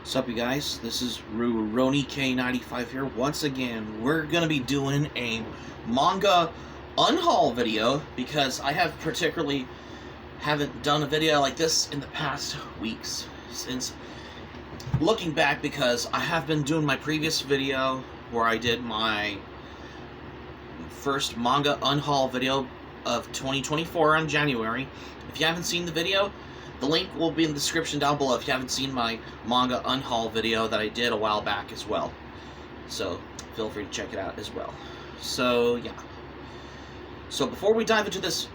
What's up, you guys? This is Roni K95 here. Once again, we're going to be doing a Manga Unhaul video because I haven't done a video like this in the past weeks. Since looking back, because I have been doing my previous video where I did my first Manga Unhaul video of 2024 on January. If you haven't seen the video, the link will be in the description down below if you haven't seen my Manga Unhaul video that I did a while back as well. So, feel free to check it out as well. So, yeah. So, before we dive into this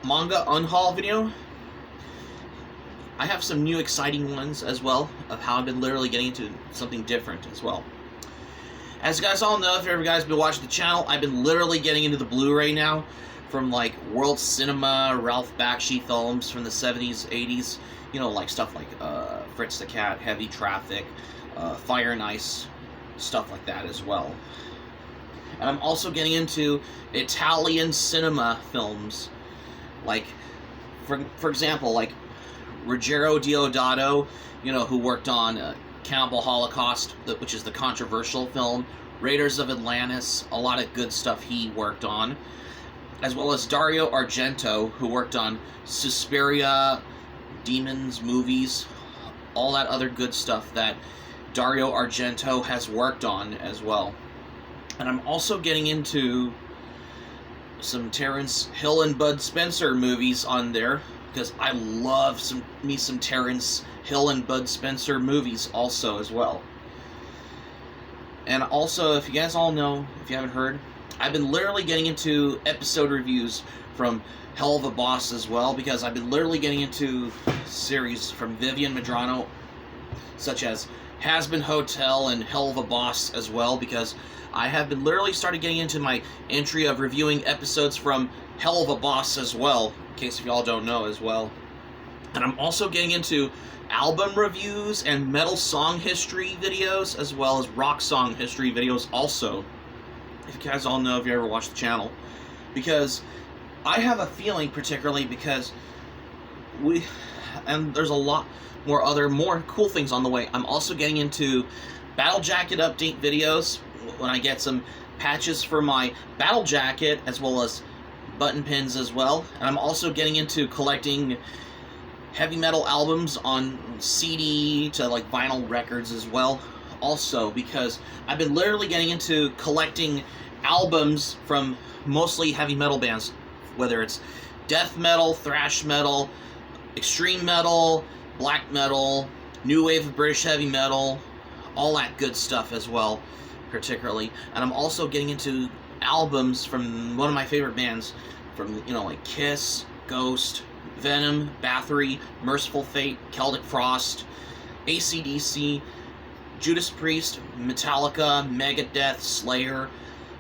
Manga Unhaul video, I have some new exciting ones as well of how I've been literally getting into something different as well. As you guys all know, if you guys have been watching the channel, I've been literally getting into the Blu-ray now. From like World Cinema, Ralph Bakshi films from the 70s, 80s, you know, like stuff like Fritz the Cat, Heavy Traffic, Fire and Ice, stuff like that as well. And I'm also getting into Italian cinema films, like, for example, like Ruggero Deodato, you know, who worked on Cannibal Holocaust, which is the controversial film, Raiders of Atlantis, a lot of good stuff he worked on. As well as Dario Argento, who worked on Suspiria, Demons movies, all that other good stuff that Dario Argento has worked on as well. And I'm also getting into some Terence Hill and Bud Spencer movies on there, because I love some Terence Hill and Bud Spencer movies also as well. And also, if you guys all know, if you haven't heard, I've been literally getting into episode reviews from Hell of a Boss as well, because I've been literally getting into series from Vivian Medrano, such as Has-Been Hotel and Hell of a Boss as well, because I have been literally started getting into my entry of reviewing episodes from Hell of a Boss as well, in case if y'all don't know as well. And I'm also getting into album reviews and metal song history videos, as well as rock song history videos also. If you guys all know, if you ever watched the channel, because I have a feeling, particularly because there's a lot more cool things on the way. I'm also getting into Battle Jacket update videos when I get some patches for my Battle Jacket, as well as button pins as well. And I'm also getting into collecting heavy metal albums on CD to like vinyl records as well. Also, because I've been literally getting into collecting albums from mostly heavy metal bands, whether it's death metal, thrash metal, extreme metal, black metal, new wave of British heavy metal, all that good stuff as well, particularly. And I'm also getting into albums from one of my favorite bands, from, you know, like Kiss, Ghost, Venom, Bathory, Merciful Fate, Celtic Frost, AC/DC, Judas Priest, Metallica, Megadeth, Slayer,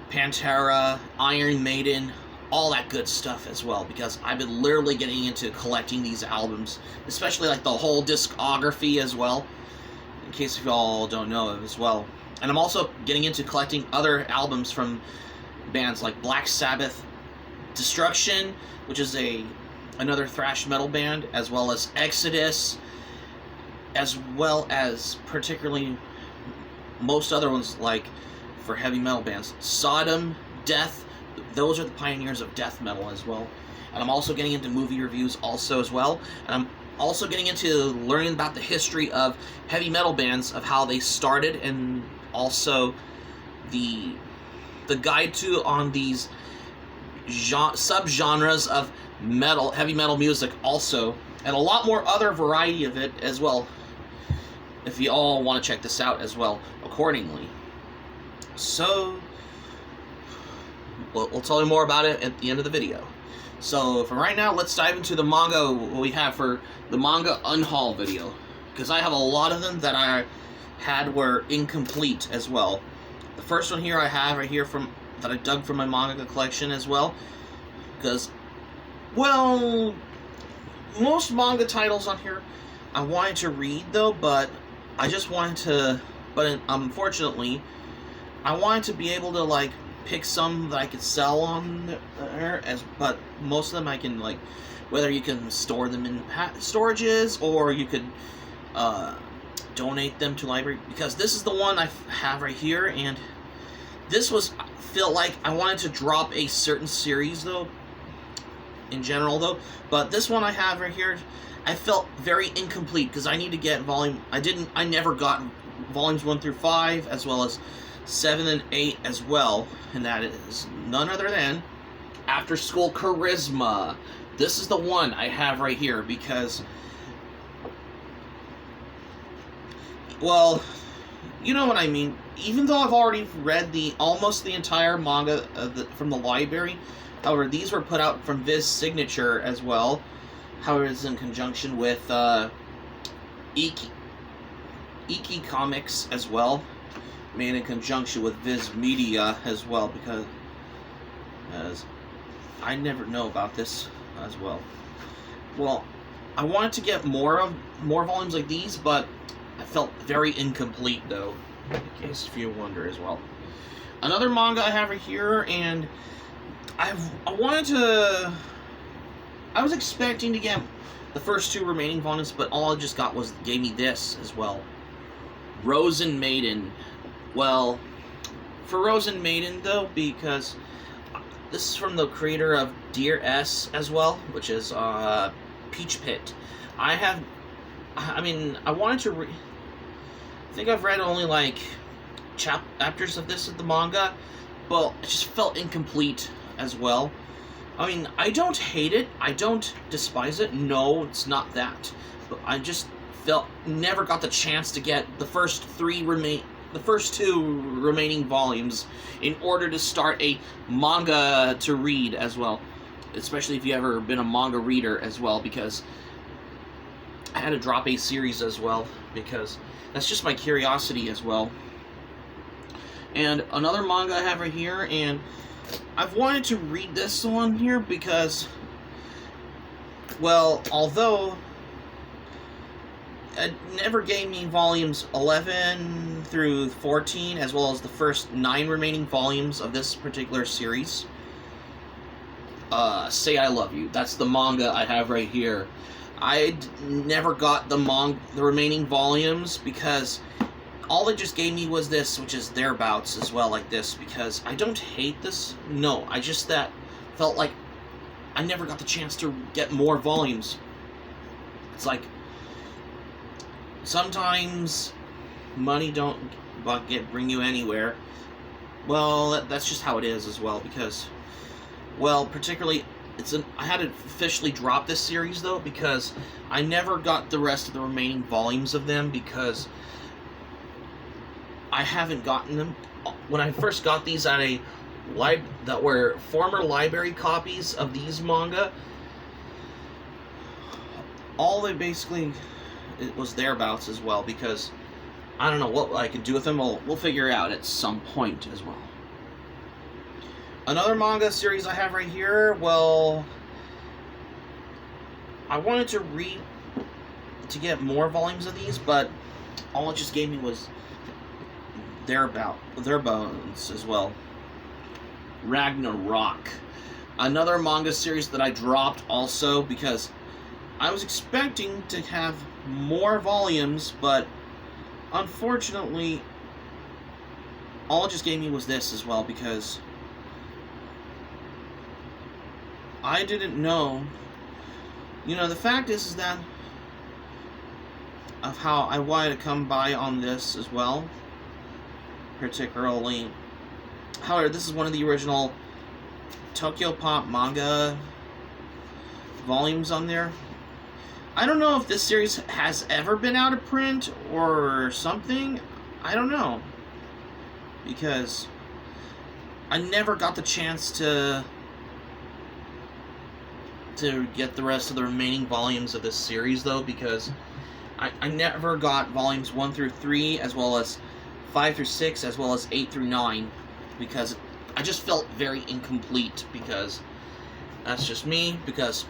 Pantera, Iron Maiden, all that good stuff as well, because I've been literally getting into collecting these albums, especially like the whole discography as well, in case if y'all don't know as well. And I'm also getting into collecting other albums from bands like Black Sabbath, Destruction, which is another thrash metal band, as well as Exodus, as well as particularly most other ones, like for heavy metal bands, Sodom, Death. Those are the pioneers of death metal as well. And I'm also getting into movie reviews also as well. And I'm also getting into learning about the history of heavy metal bands, of how they started, and also the guide to on these subgenres of metal, heavy metal music also, and a lot more other variety of it as well, if you all want to check this out as well accordingly. So, we'll tell you more about it at the end of the video. So, for right now, let's dive into the manga we have for the Manga Unhaul video, because I have a lot of them that I had were incomplete as well. The first one here I have right here that I dug from my manga collection as well, because, well, most manga titles on here I wanted to read though, but unfortunately, I wanted to be able to like pick some that I could sell on there, but most of them I can, like, whether you can store them in storages, or you could donate them to library, because this is the one I have right here, and this was, I feel like I wanted to drop a certain series though, in general though, but this one I have right here, I felt very incomplete because I need to get I never got volumes 1 through 5, as well as 7 and 8 as well, and that is none other than After School Charisma. This is the one I have right here because, well, you know what I mean. Even though I've already read almost the entire manga from the library, however, these were put out from Viz Signature as well. However, it's in conjunction with Iki Comics as well, made in conjunction with Viz Media as well, because I never know about this as well. Well, I wanted to get more volumes like these, but I felt very incomplete though, in case if you wonder as well. Another manga I have right here, and I was expecting to get the first 2 remaining volumes, but all I just got gave me this as well. Rosen Maiden. Well, for Rosen Maiden though, because this is from the creator of Dear S as well, which is Peach Pit. I wanted to I think I've read only like chapters of this in the manga, but it just felt incomplete as well. I mean, I don't hate it, I don't despise it, no, it's not that, but I just never got the chance to get the first 2 remaining volumes in order to start a manga to read as well, especially if you've ever been a manga reader as well, because I had to drop a series as well, because that's just my curiosity as well. And another manga I have right here, and I've wanted to read this one here because, well, although it never gave me volumes 11 through 14, as well as the first 9 remaining volumes of this particular series, Say I Love You. That's the manga I have right here. I never got the remaining volumes because all it just gave me was this, which is thereabouts as well, like this, because I don't hate this. No, I just felt like I never got the chance to get more volumes. It's like, sometimes money don't bring you anywhere. Well, that's just how it is as well, because, well, particularly, I had to officially drop this series, though, because I never got the rest of the remaining volumes of them, because I haven't gotten them. When I first got these at that were former library copies of these manga, all they basically, it was thereabouts as well, because I don't know what I could do with them. We'll figure it out at some point as well. Another manga series I have right here, well, I wanted to get more volumes of these, but all it just gave me was thereabouts as well. Ragnarok. Another manga series that I dropped also because I was expecting to have more volumes, but unfortunately all it just gave me was this as well, because I didn't know. You know, the fact is that of how I wanted to come by on this as well, particularly. However, this is one of the original Tokyo Pop manga volumes on there. I don't know if this series has ever been out of print or something. I don't know, because I never got the chance to get the rest of the remaining volumes of this series, though, because I never got volumes 1 through 3, as well as 5 through 6, as well as 8 through 9, because I just felt very incomplete, because that's just me, because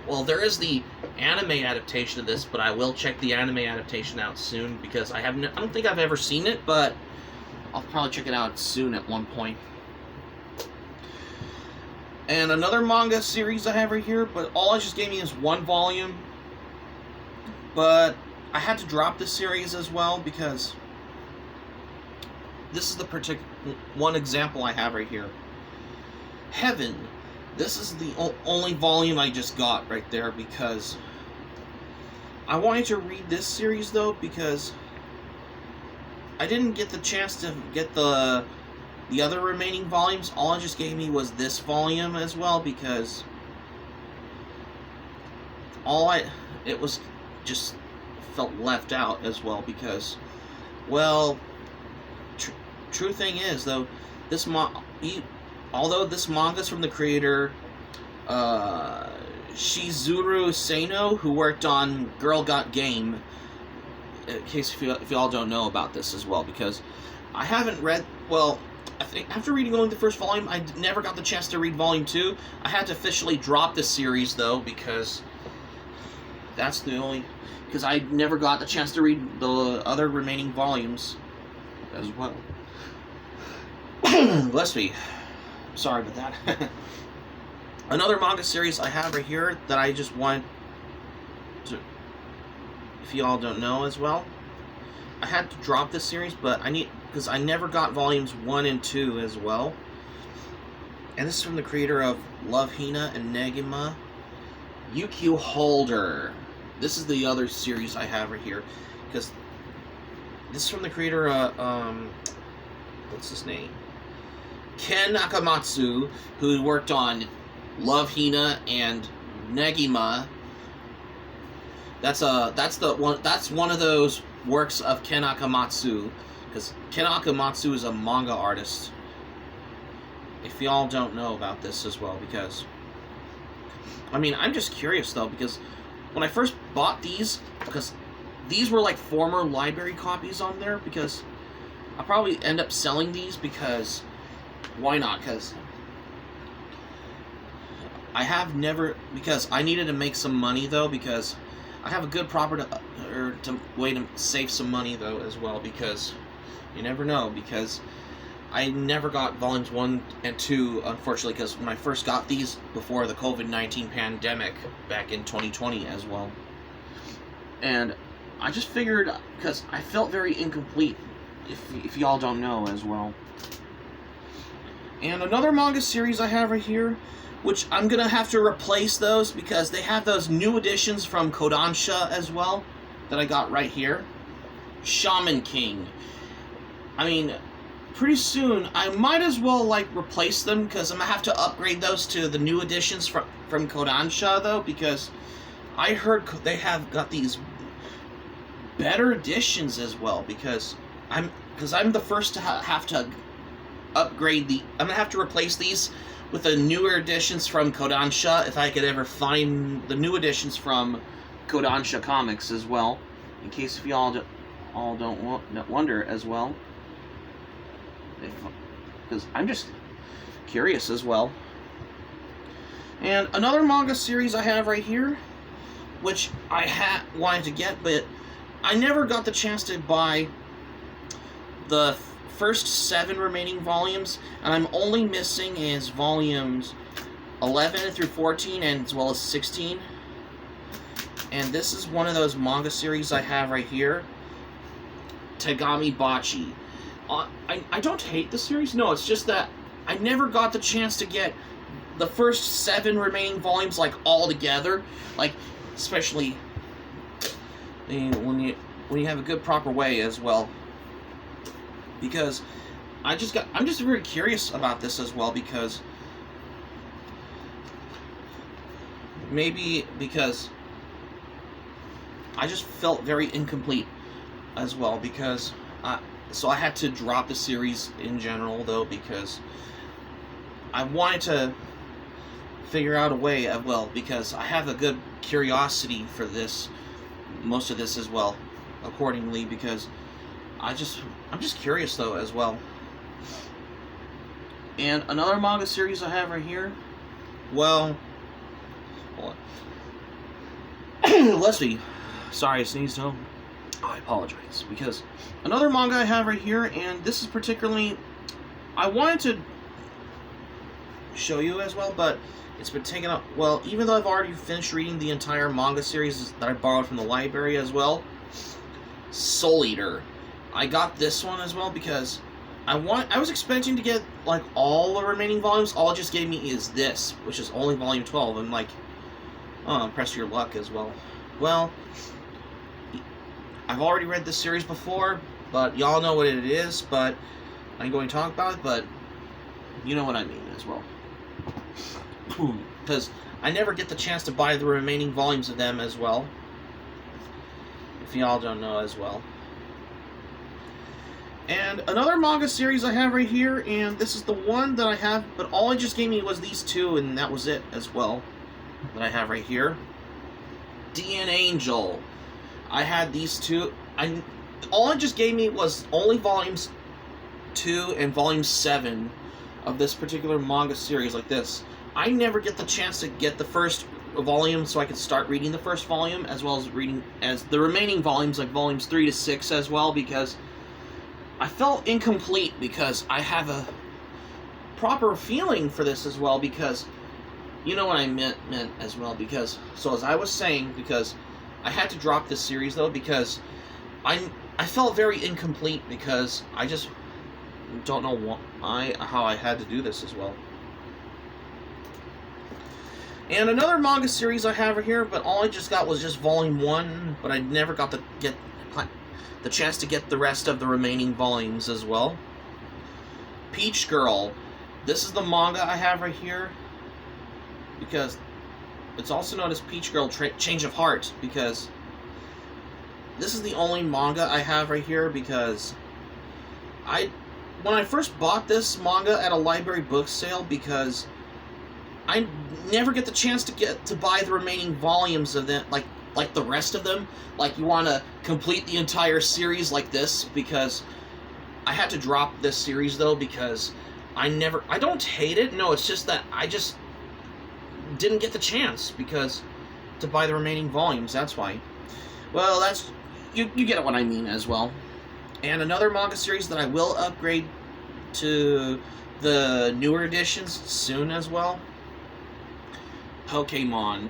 well, there is the anime adaptation of this, but I will check the anime adaptation out soon, because I don't think I've ever seen it, but I'll probably check it out soon at one point. And another manga series I have right here, but all it just gave me is 1 volume. But I had to drop this series as well because this is the one example I have right here. Heaven. This is the only volume I just got right there because I wanted to read this series though because I didn't get the chance to get the other remaining volumes. All it just gave me was this volume as well because it was just felt left out as well because, well, true thing is though, although this manga's from the creator Shizuru Seno, who worked on Girl Got Game, in case if y'all don't know about this as well, because I haven't read, well, I think after reading only the first volume, I never got the chance to read volume 2. I had to officially drop the series though because that's the only, because I never got the chance to read the other remaining volumes as well. Bless me. Sorry about that. Another manga series I have right here that I just want to, if y'all don't know as well, I had to drop this series, but because I never got volumes 1 and 2 as well. And this is from the creator of Love Hina and Negima, UQ Holder. This is the other series I have right here, because this is from the creator what's his name? Ken Nakamatsu, who worked on Love Hina and Negima. That's one of those works of Ken Nakamatsu, because Ken Nakamatsu is a manga artist. If y'all don't know about this as well, because I mean, I'm just curious though, because when I first bought these, because these were like former library copies on there, because I'll probably end up selling these because why not? Because I have never, because I needed to make some money though, because I have a good way to save some money though as well, because you never know, because I never got volumes 1 and 2, unfortunately, because when I first got these before the COVID-19 pandemic back in 2020 as well. And I just figured, because I felt very incomplete, if y'all don't know as well. And another manga series I have right here, which I'm going to have to replace those because they have those new editions from Kodansha as well that I got right here. Shaman King. I mean, pretty soon I might as well like replace them because I'm going to have to upgrade those to the new editions from Kodansha though, because I heard they have got these better editions as well, because I'm the first to have to upgrade I'm gonna have to replace these with the newer editions from Kodansha if I could ever find the new editions from Kodansha Comics as well, in case if y'all don't wonder as well, because I'm just curious as well. And another manga series I have right here, which I wanted to get, but I never got the chance to buy the first 7 remaining volumes, and I'm only missing is volumes 11 through 14 and as well as 16. And this is one of those manga series I have right here, Tegami Bachi. I don't hate the series, no, it's just that I never got the chance to get the first 7 remaining volumes like all together, like especially when you have a good proper way as well. Because I'm just very curious about this as well, because maybe because I just felt very incomplete as well, because so I had to drop the series in general though, because I wanted to figure out a way of, well, because I have a good curiosity for most of this as well, accordingly, because I'm just curious though as well. And another manga series I have right here, well, hold on. Let's see. Sorry, I sneezed. Oh, I apologize. Because another manga I have right here, and this is particularly, I wanted to show you as well, but it's been taken up. Well, even though I've already finished reading the entire manga series that I borrowed from the library as well, Soul Eater. I got this one as well because I was expecting to get like all the remaining volumes. All it just gave me is this, which is only volume 12. I'm like, oh, press your luck as well. Well, I've already read this series before, but y'all know what it is, but I ain't going to talk about it, but you know what I mean as well. Because I never get the chance to buy the remaining volumes of them as well. If y'all don't know as well. And another manga series I have right here, and this is the one that I have, but all it just gave me was these two, and that was it as well, that I have right here. DN Angel. I had these two. All it just gave me was only volumes 2 and volume 7 of this particular manga series like this. I never get the chance to get the first volume so I can start reading the first volume, as well as reading as the remaining volumes, like volumes 3 to 6 as well, because I felt incomplete because I have a proper feeling for this as well, because you know what I meant as well, because, so as I was saying, because I had to drop this series though, because I felt very incomplete, because I just don't know how I had to do this as well. And another manga series I have right here, but all I just got was just volume 1, but I never got to get the chance to get the rest of the remaining volumes as well. Peach Girl. This is the manga I have right here, because it's also known as Peach Girl Change of Heart, because this is the only manga I have right here, because when I first bought this manga at a library book sale, because I never get the chance to buy the remaining volumes of them, like the rest of them. Like, you want to complete the entire series like this, because I had to drop this series though, because I don't hate it, no, it's just that I just didn't get the chance to buy the remaining volumes, that's why. Well, that's, you get what I mean as well. And another manga series that I will upgrade to the newer editions soon as well. Pokemon.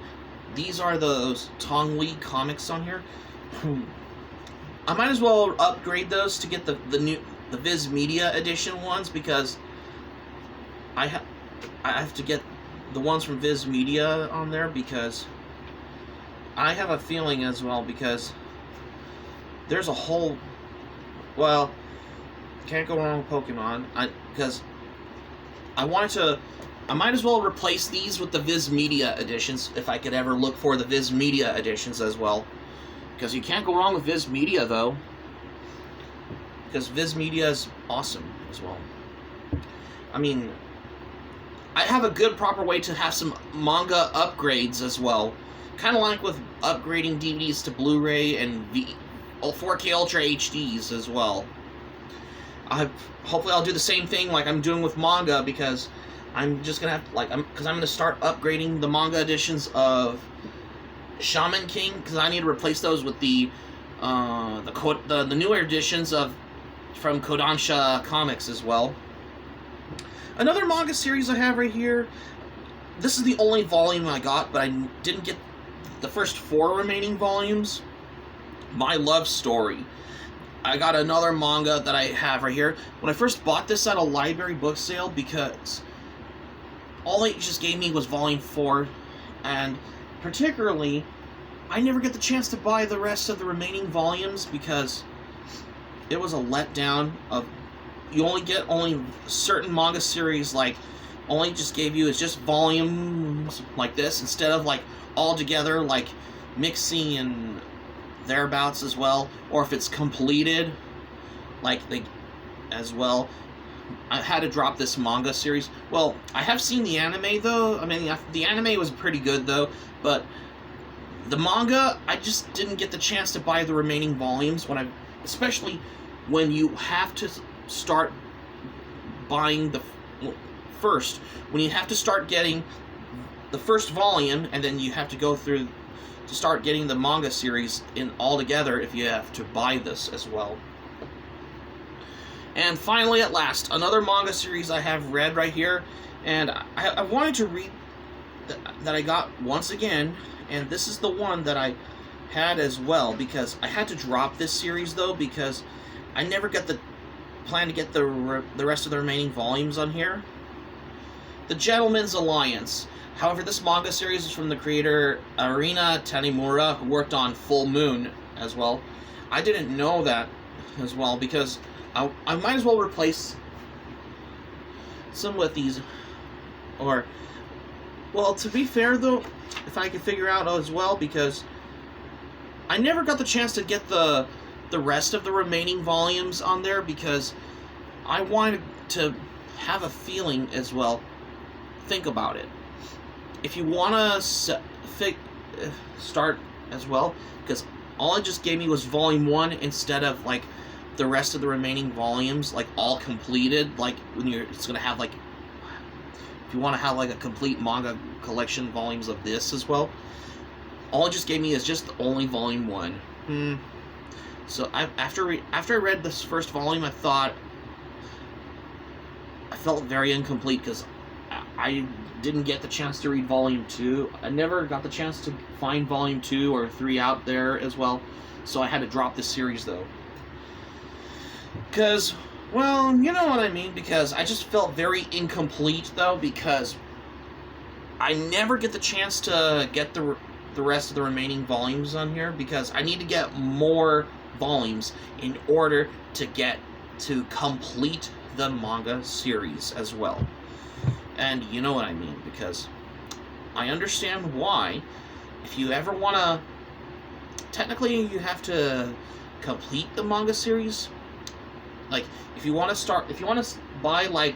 These are those Tong Li comics on here. I might as well upgrade those to get the Viz Media edition ones, because I have to get the ones from Viz Media on there, because I have a feeling as well, because there's a whole, well, can't go wrong with Pokemon, because I might as well replace these with the Viz Media editions, if I could ever look for the Viz Media editions as well. Because you can't go wrong with Viz Media, though. Because Viz Media is awesome as well. I mean, I have a good, proper way to have some manga upgrades as well. Kind of like with upgrading DVDs to Blu-ray and 4K Ultra HDs as well. Hopefully I'll do the same thing like I'm doing with manga, because I'm just gonna have to, I'm gonna start upgrading the manga editions of Shaman King, because I need to replace those with the newer editions from Kodansha Comics as well. Another manga series I have right here. This is the only volume I got, but I didn't get the first 4 remaining volumes. My Love Story. I got another manga that I have right here. When I first bought this at a library book sale, because all it just gave me was volume 4, and particularly, I never get the chance to buy the rest of the remaining volumes, because it was a letdown of, you only get certain manga series, like, only just gave you is just volumes like this, instead of like all together, like mixing and thereabouts as well, or if it's completed, like as well. I had to drop this manga series. Well, I have seen the anime though. I mean, the anime was pretty good though, but the manga, I just didn't get the chance to buy the remaining volumes especially when you have to start buying when you have to start getting the first volume, and then you have to go through to start getting the manga series in all together if you have to buy this as well. And finally, at last, another manga series I have read right here, and I wanted to read that I got once again, and this is the one that I had as well, because I had to drop this series though, because I never got the plan to get the rest of the remaining volumes on here. The Gentleman's Alliance. However, this manga series is from the creator Arina Tanemura, who worked on Full Moon as well. I didn't know that as well, because I might as well replace some with these, or, well, to be fair though, if I could figure out as well, because I never got the chance to get the rest of the remaining volumes on there, because I wanted to have a feeling as well. Think about it. If you want to start as well, because all it just gave me was volume 1 instead of like the rest of the remaining volumes like all completed, like when it's gonna have like, if you want to have like a complete manga collection volumes of this as well, all it just gave me is just only volume 1. So after I read this first volume, I felt very incomplete, because I didn't get the chance to read volume 2. I never got the chance to find volume 2 or 3 out there as well, so I had to drop this series though. Because, well, you know what I mean, because I just felt very incomplete though, because I never get the chance to get the rest of the remaining volumes on here, because I need to get more volumes in order to complete the manga series as well. And you know what I mean, because I understand why. If you ever want to, technically you have to complete the manga series. Like, if you want to buy like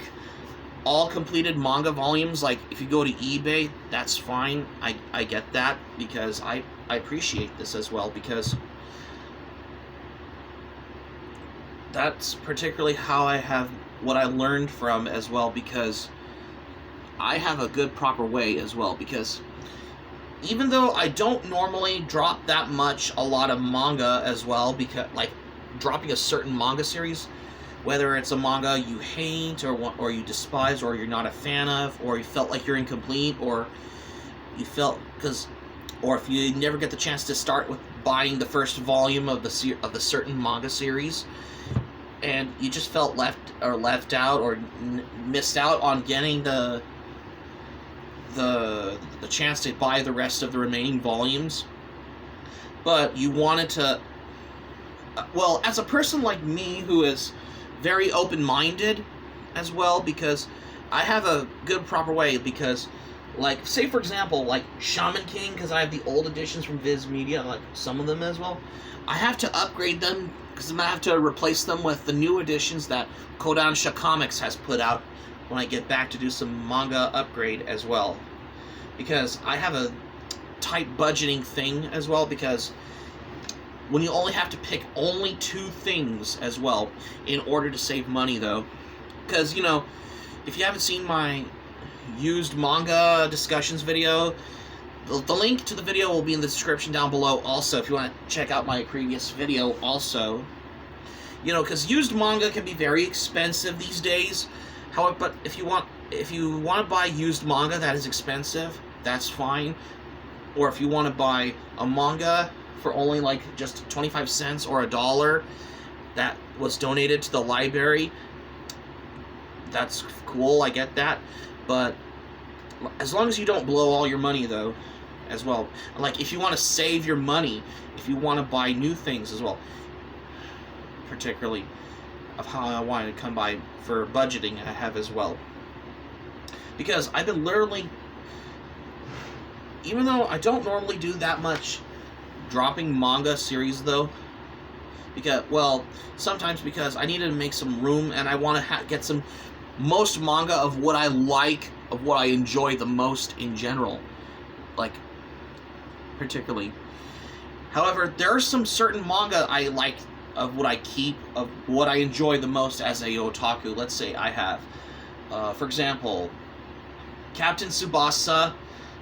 all completed manga volumes, like if you go to eBay, that's fine. I get that, because I appreciate this as well, because that's particularly how what I learned from as well, because I have a good proper way as well, because even though I don't normally drop that much a lot of manga as well, because like dropping a certain manga series, whether it's a manga you hate or you despise, or you're not a fan of, or you felt like you're incomplete, or you felt or if you never get the chance to start with buying the first volume of the certain manga series, and you just felt left out, or missed out on getting the chance to buy the rest of the remaining volumes, but you wanted to, well, as a person like me who is very open-minded as well, because I have a good proper way, because like, say for example, like Shaman King, because I have the old editions from Viz Media, like some of them as well, I have to upgrade them, because I'm going to have to replace them with the new editions that Kodansha Comics has put out when I get back to do some manga upgrade as well. Because I have a tight budgeting thing as well, because when you only have to pick only 2 things as well in order to save money though. Because, you know, if you haven't seen my used manga discussions video, the link to the video will be in the description down below also, if you want to check out my previous video also. You know, because used manga can be very expensive these days. However, but if you want to buy used manga that is expensive, that's fine. Or if you want to buy a manga for only like just 25 cents or $1 that was donated to the library, that's cool, I get that. But as long as you don't blow all your money though as well. Like, if you want to save your money, if you want to buy new things as well, particularly of how I wanted to come by for budgeting, I have as well. Because I've been literally, even though I don't normally do that much dropping manga series though, because, well, sometimes because I needed to make some room, and I want to get some most manga of what I like, of what I enjoy the most in general, like, particularly. However, there are some certain manga I like, of what I keep, of what I enjoy the most as a otaku. Let's say I have, for example, Captain Tsubasa,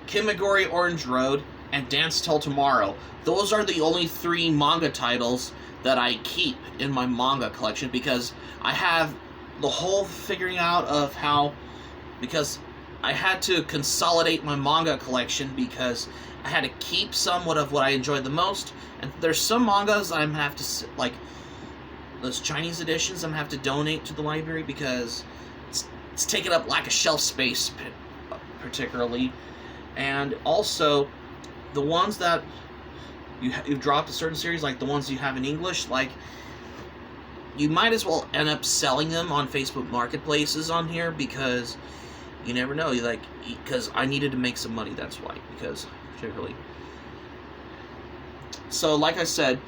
Kimagure Orange Road, and Dance Till Tomorrow. Those are the only 3 manga titles that I keep in my manga collection, because I have the whole figuring out of how, because I had to consolidate my manga collection, because I had to keep somewhat of what I enjoyed the most, and there's some mangas I'm have to, like, those Chinese editions I'm have to donate to the library because it's taking up lack of shelf space, particularly, and also the ones that you've dropped a certain series, like the ones you have in English, like, you might as well end up selling them on Facebook marketplaces on here, because you never know. Because I needed to make some money, that's why, because particularly. So, like I said,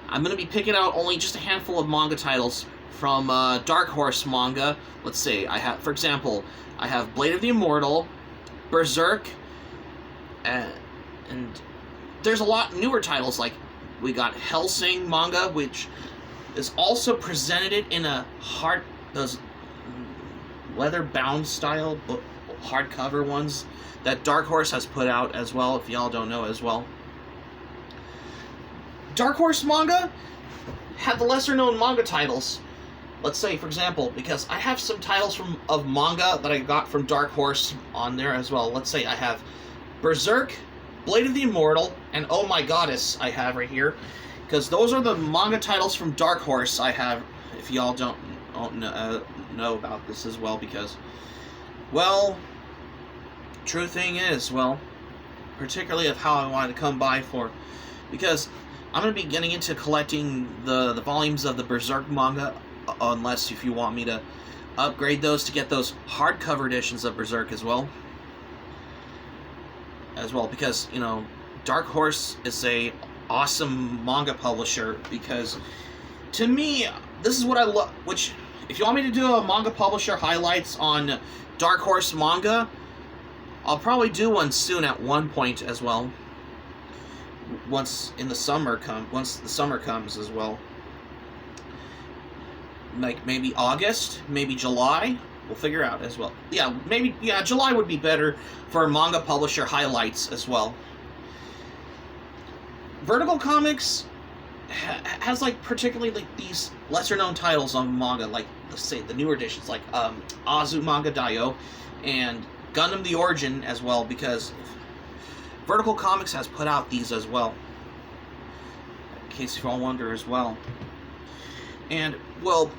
I'm going to be picking out only just a handful of manga titles from Dark Horse manga. Let's say, for example, I have Blade of the Immortal, Berserk, and there's a lot newer titles, like we got Hellsing manga, which is also presented in a those leather-bound style hardcover ones that Dark Horse has put out as well, if y'all don't know as well. Dark Horse manga had the lesser-known manga titles. Let's say, for example, because I have some titles of manga that I got from Dark Horse on there as well. Let's say I have Berserk, Blade of the Immortal, and Oh My Goddess I have right here. Because those are the manga titles from Dark Horse I have, if y'all don't know about this as well, because, well, true thing is, well, particularly of how I wanted to come by for, because I'm going to be getting into collecting the volumes of the Berserk manga, unless if you want me to upgrade those to get those hardcover editions of Berserk as well, because, you know, Dark Horse is a awesome manga publisher, because to me, this is what I love, which, if you want me to do a manga publisher highlights on Dark Horse manga, I'll probably do one soon at one point as well, once the summer comes as well, like maybe August, maybe July, we'll figure out as well. Yeah, July would be better for manga publisher highlights as well. Vertical Comics has, like, particularly, like, these lesser-known titles on manga, like, let's say, the newer editions, like, Azumanga Daioh and Gundam The Origin as well, because Vertical Comics has put out these as well, in case you all wonder as well. And, well,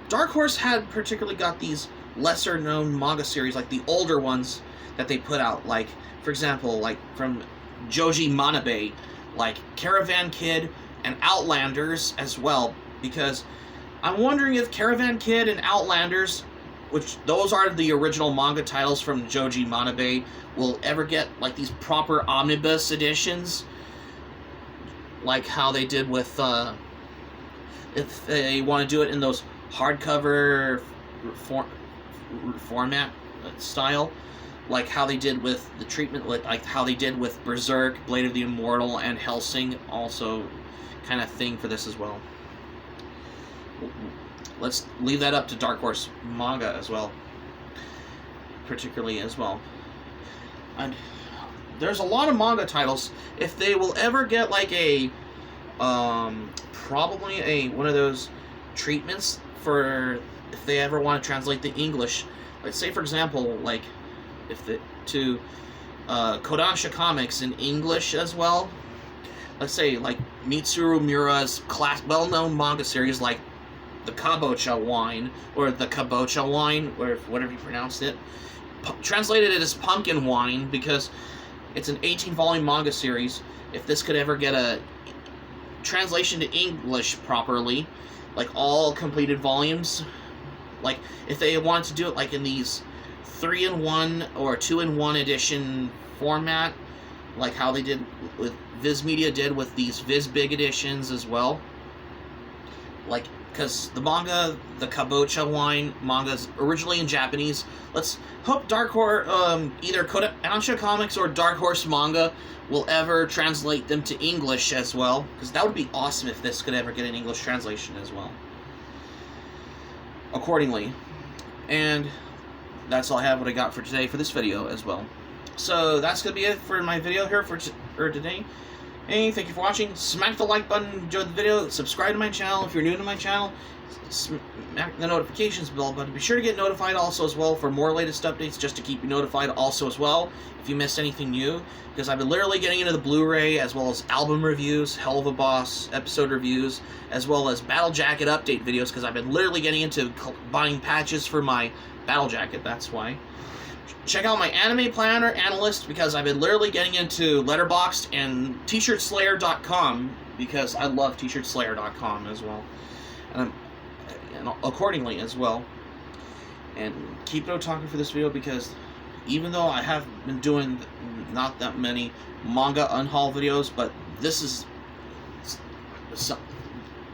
Dark Horse had particularly got these lesser-known manga series, like the older ones that they put out, like, for example, like, from Joji Manabe, like Caravan Kid and Outlanders as well, because I'm wondering if Caravan Kid and Outlanders, which those are the original manga titles from Joji Manabe, will ever get, like, these proper omnibus editions, like how they did with, if they want to do it in those hardcover format style, like how they did with the treatment, like how they did with Berserk, Blade of the Immortal, and Hellsing, also kind of thing for this as well. Let's leave that up to Dark Horse manga as well, particularly as well. And there's a lot of manga titles. If they will ever get, like, a probably one of those treatments for if they ever want to translate the English, let's say, for example, like, to Kodansha Comics in English as well. Let's say, like, Mitsuru Miura's well-known manga series, like the Kabocha Wine, or the Kabocha Wine, or whatever you pronounced it. Translated it as Pumpkin Wine, because it's an 18-volume manga series. If this could ever get a translation to English properly, like all completed volumes, like if they wanted to do it like in these 3-in-1 or 2-in-1 edition format, like how they did with Viz Media did with these Viz Big editions as well. Like, because the manga, the Kabocha Wine manga, is originally in Japanese. Let's hope Dark Horse, either Kodansha Comics or Dark Horse Manga will ever translate them to English as well, because that would be awesome if this could ever get an English translation as well, accordingly. And that's all I have what I got for today for this video as well. So that's going to be it for my video here for today. Hey, thank you for watching. Smack the like button, enjoy the video, subscribe to my channel if you're new to my channel, smack the notifications bell button. Be sure to get notified also as well for more latest updates, just to keep you notified also as well if you missed anything new, because I've been literally getting into the Blu-ray as well as album reviews, Hell of a Boss episode reviews, as well as Battle Jacket update videos, because I've been literally getting into buying patches for my Battle Jacket, that's why. Check out my anime planner analyst, because I've been literally getting into Letterboxd and t-shirtslayer.com, because I love t-shirtslayer.com as well, and accordingly as well. And keep no talking for this video, because even though I have been doing not that many Manga Unhaul videos, but this is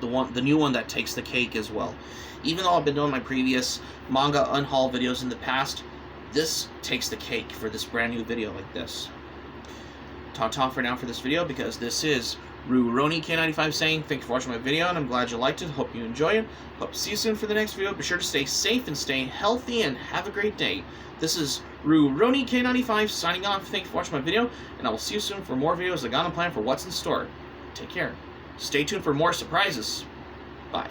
the new one that takes the cake as well. Even though I've been doing my previous Manga Unhaul videos in the past, this takes the cake for this brand new video like this. Ta-ta for now for this video, because this is Rurouni K95 saying thank you for watching my video, and I'm glad you liked it. Hope you enjoy it. Hope to see you soon for the next video. Be sure to stay safe and stay healthy, and have a great day. This is Rurouni K95 signing off. Thank you for watching my video, and I will see you soon for more videos I got on plan for what's in store. Take care. Stay tuned for more surprises. Bye.